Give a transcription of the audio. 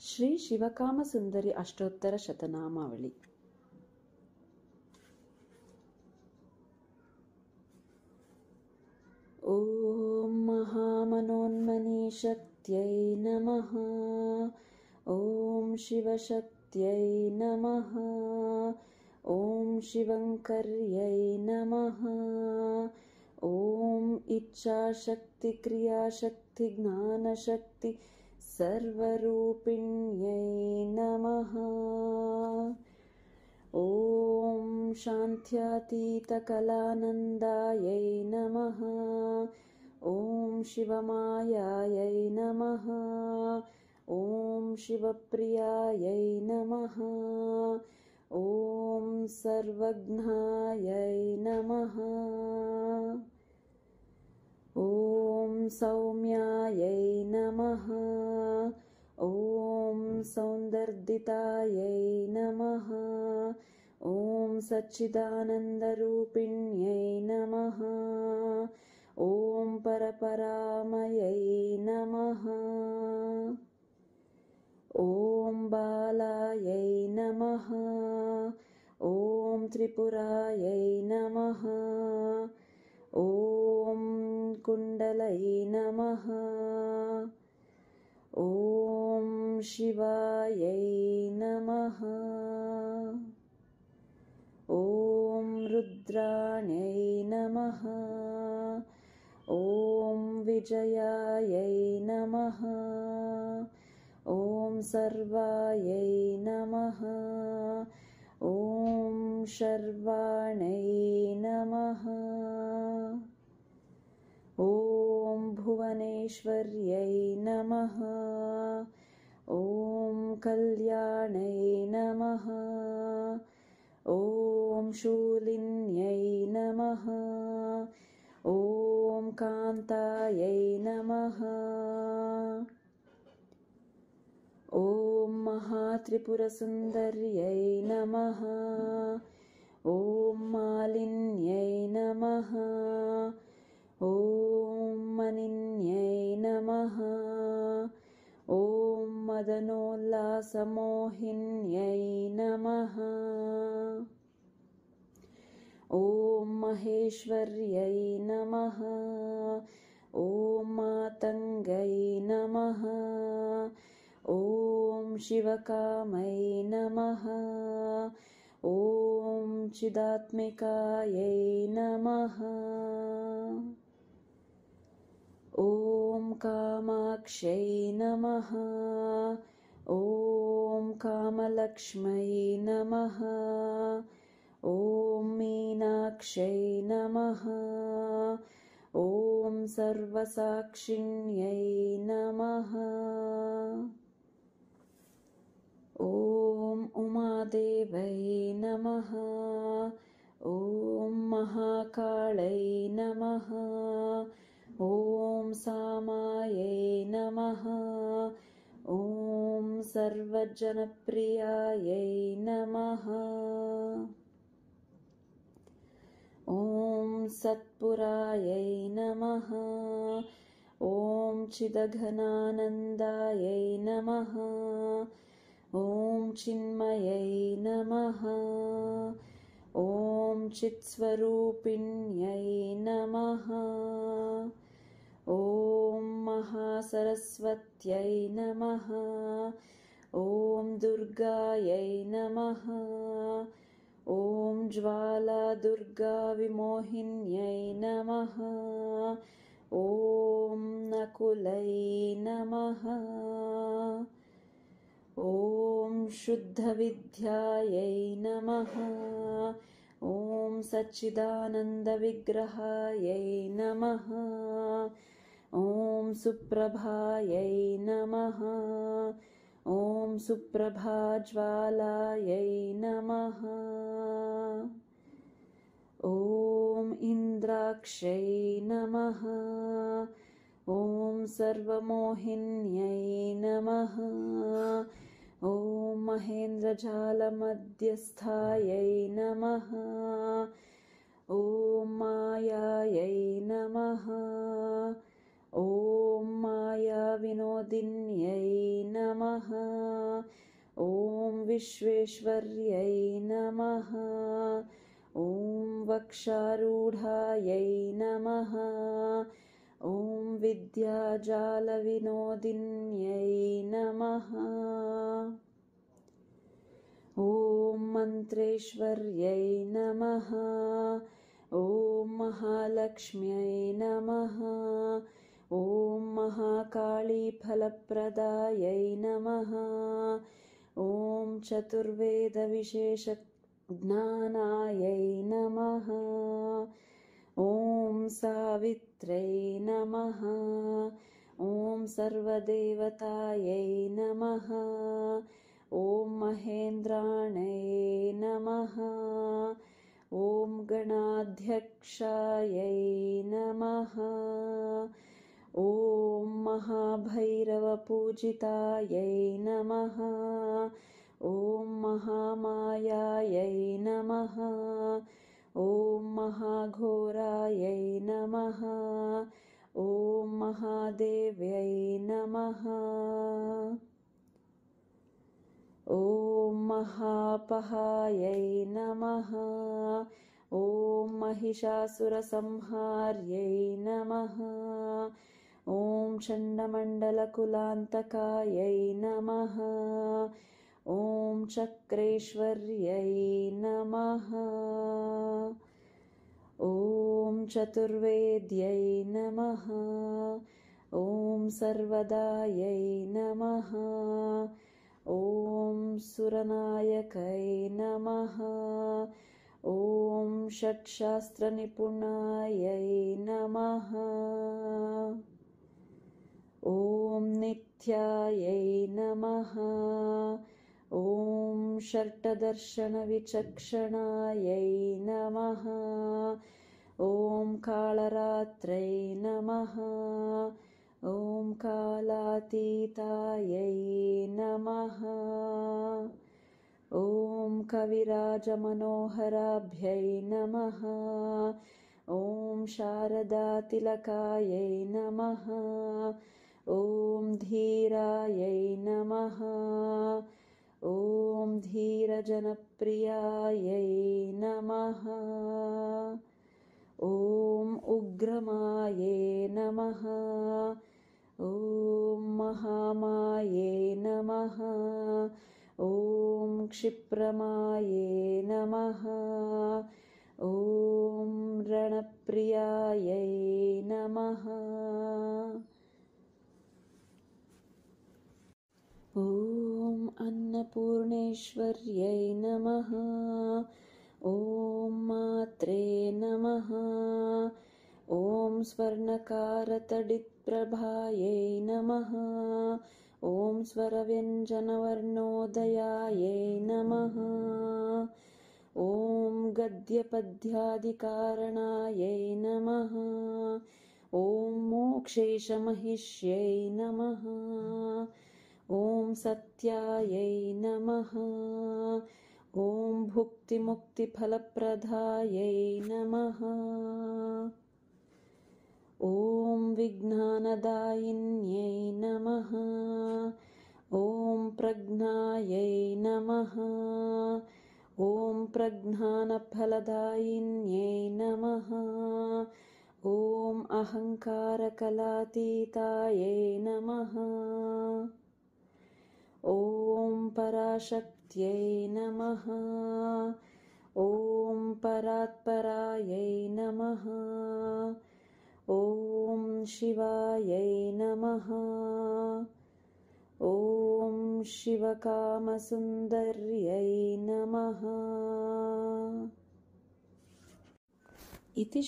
ಶ್ರೀ ಶಿವಕಾಮಸುಂದರಿ ಅಷ್ಟೋತ್ತರ ಶತನಾಮಾವಳಿ. ಓಂ ಮಹಾಮನೋನ್ಮನಿ ಶಕ್ತ್ಯೈ ನಮಃ. ಓಂ ಶಿವಶಕ್ತ್ಯೈ ನಮಃ. ಓಂ ಶಿವಂಕರ್ಯೈ ನಮಃ. ಓಂ ಇಚ್ಛಾಶಕ್ತಿ ಕ್ರಿಯಾಶಕ್ತಿ ಜ್ಞಾನಶಕ್ತಿ ಸರ್ವರೂಪಿಣ್ಯೈ ನಮಃ. ಓಂ ಶಾಂತ್ಯಾತೀತಕಲಾನಂದಾಯೈ ನಮಃ. ಓಂ ಶಿವಮಾಯಾಯೈ ನಮಃ. ಓಂ ಶಿವಪ್ರಿಯಾಯೈ ನಮಃ. ಓಂ ಸರ್ವಜ್ಞಾಯೈ ನಮಃ. ಓಂ ಸೌಮ್ಯಾಯೈ ನಮಃ. ಓಂ ಸೌಂದರ್ದಿತಾಯೈ ನಮಃ. ಓಂ ಸಚ್ಚಿದಾನಂದರೂಪಿಣ್ಯೈ ನಮಃ. ಓಂ ಪರಪರಾಮಯೈ ನಮಃ. ಓಂ ಬಾಲಾಯೈ ನಮಃ. ಓಂ ತ್ರಿಪುರಾಯೈ ನಮಃ. ಓಂ ಕುಂಡಲೈ ನಮಃ. ಓಂ ಶಿವಾಯೈ ನಮಃ. ಓಂ ರುದ್ರಾಣ್ಯೈ ನಮಃ. ಓಂ ವಿಜಯಾಯೈ ನಮಃ. ಓಂ ಸರ್ವಾಯೈ ನಮಃ. ಓಂ ಶರ್ವಾಣೈ ನಮಃ. ಓಂ ಭುವನೇಶ್ವರ್ಯೈ ನಮಃ. ಓಂ ಕಲ್ಯಾಣೈ ನಮಃ. ಓಂ ಶೂಲಿನ್ಯೈ ನಮಃ. ಓಂ ಕಾಂತಾಯೈ ನಮಃ. ಓಂ ಮಹಾತ್ರಿಪುರಸುಂದರ್ಯೈ ನಮಃ. ಓಂ ಮಾಲಿನ್ಯೈ ನಮಃ. ಓಂ ಮನಿನ್ಯೈ ನಮಃ. ಓಂ ಮದನೋಲ್ಲಾಸಮೋಹಿನ್ಯೈ ನಮಃ. ಓಂ ಮಹೇಶ್ವರ್ಯೈ ನಮಃ. ಓಂ ಮಾತಂಗೈ ನಮಃ. ಓಂ ಶಿವಕಾಮೈ ನಮಃ. ಓಂ ಚಿದಾತ್ಮಿಕಾಯೈ ನಮಃ. ಓಂ ಕಾಮಾಕ್ಷೈ ನಮಃ. ಓಂ ಕಾಮಲಕ್ಷ್ಮೈ ನಮಃ. ಓಂ ಮೀನಾಕ್ಷೈ ನಮಃ. ಓಂ ಸರ್ವಸಾಕ್ಷಿಣ್ಯೈ ನಮಃ. ಓಂ ಉಮಾದೇವೈ ನಮಃ. ಓಂ ಮಹಾಕಾಳೈ ನಮಃ. ಓಂ ಸಾಮಾಯೈ ನಮಃ. ಓಂ ಸರ್ವಜನಪ್ರಿಯಾಯೈ ನಮಃ. ಓಂ ಸತ್ಪುರಾಯೈ ನಮಃ. ಓಂ ಚಿದಘನಾನಂದಾಯೈ ನಮಃ. ಓಂ ಚಿನ್ಮಯೈ ನಮಃ. ಓಂ ಚಿತ್ಸ್ವರೂಪಿಣ್ಯೈ ನಮಃ. ಓಂ ಮಹಾಸರಸ್ವತ್ಯೈ ನಮಃ. ಓಂ ದುರ್ಗಾಯೈ ನಮಃ. ಓಂ ಜ್ವಾಲಾದುರ್ಗಾ ವಿಮೋಹಿನ್ಯೈ ನಮಃ. ಓಂ ನಕುಲೈ ನಮಃ. ಓಂ ಶುದ್ಧವಿದ್ಯಾಯೈ ನಮಃ. ಓಂ ಸಚ್ಚಿದಾನಂದವಿಗ್ರಹಾಯೈ ನಮಃ. ಓಂ ಸುಪ್ರಭಾಯೈ ನಮಃ. ಓಂ ಸುಪ್ರಭಾಜ್ವಾಲಾಯೈ ನಮಃ. ಓಂ ಇಂದ್ರಾಕ್ಷೈ ನಮಃ. ಓಂ ಸರ್ವಮೋಹಿನ್ಯೈ ನಮಃ. ಓಂ ಮಹೇಂದ್ರಜಾಲಮಧ್ಯಸ್ಥಾಯೈ ನಮಃ. ಓಂ ಮಾಯಾಯೈ ನಮಃ. ಓಂ ಮಾಯಾವಿನೋದಿನ್ಯೈ ನಮಃ. विश्वेश्वर्यै नमः। ॐ वक्षारूढायै नमः। ॐ विद्याजालविनोदिन्यै नमः। ॐ मन्त्रेश्वर्यै नमः। ॐ महालक्ष्म्यै नमः। ॐ महाकालीफलप्रदायै नमः। ॐ चतुर्वेदविशेषज्ञानायै नमः। ॐ सावित्र्यै नमः। ॐ सर्वदेवतायै नमः। ॐ महेन्द्राणै नमः। ॐ गणाध्यक्षायै नमः। ॐ महाभैरवपूजितायै नमः। ॐ महामायायै नमः। ॐ महाघोरायै नमः। ॐ महादेव्यै नमः। ॐ महापहायै नमः। ॐ महिषासुरसंहार्यै नमः। ॐ चण्डमण्डलकुलान्तकायै नमः। ॐ चक्रेश्वर्यै नमः। ॐ चतुर्वेद्यै नमः। ॐ सर्वदायै नमः। ॐ सुरनायकै नमः। ॐ षट्शास्त्रनिपुणायै नमः। ॐ नित्यायै नमः। ॐ षट्दर्शनविचक्षणायै नमः। ॐ कालरात्रै नमः। ॐ कालातीतायै नमः। ॐ कविराजमनोहराभ्यै नमः। ॐ शारदातिलकायै नमः। ॐ धीरायै नमः। ॐ धीरजनप्रियायै नमः। ॐ उग्रमायै नमः। ॐ महामाये नमः। ॐ क्षिप्रमाये नमः। ॐ रणप्रियायै नमः। ॐ अन्नपूर्णेश्वर्यै नमः। ॐ मात्रे नमः। ॐ स्वर्णकारतडिप्रभायै नमः। ॐ स्वरव्यञ्जनवर्णोदयायै नमः। ॐ गद्यपद्यादिकारणायै नमः। ॐ मोक्षेशमहिष्यै नमः। ॐ सत्यायै नमः। ॐ भुक्तिमुक्तिफलप्रदायै नमः। ॐ विज्ञानदायिन्यै नमः। ॐ प्रज्ञायै नमः। ॐ प्रज्ञानफलदायिन्यै नमः। ॐ अहङ्कारकलातीतायै नमः। ॐ पराशक्त्यै नमः। ॐ परात्परायै नमः। ॐ शिवायै नमः। ॐ शिवकामसुन्दर्यै नमः। इति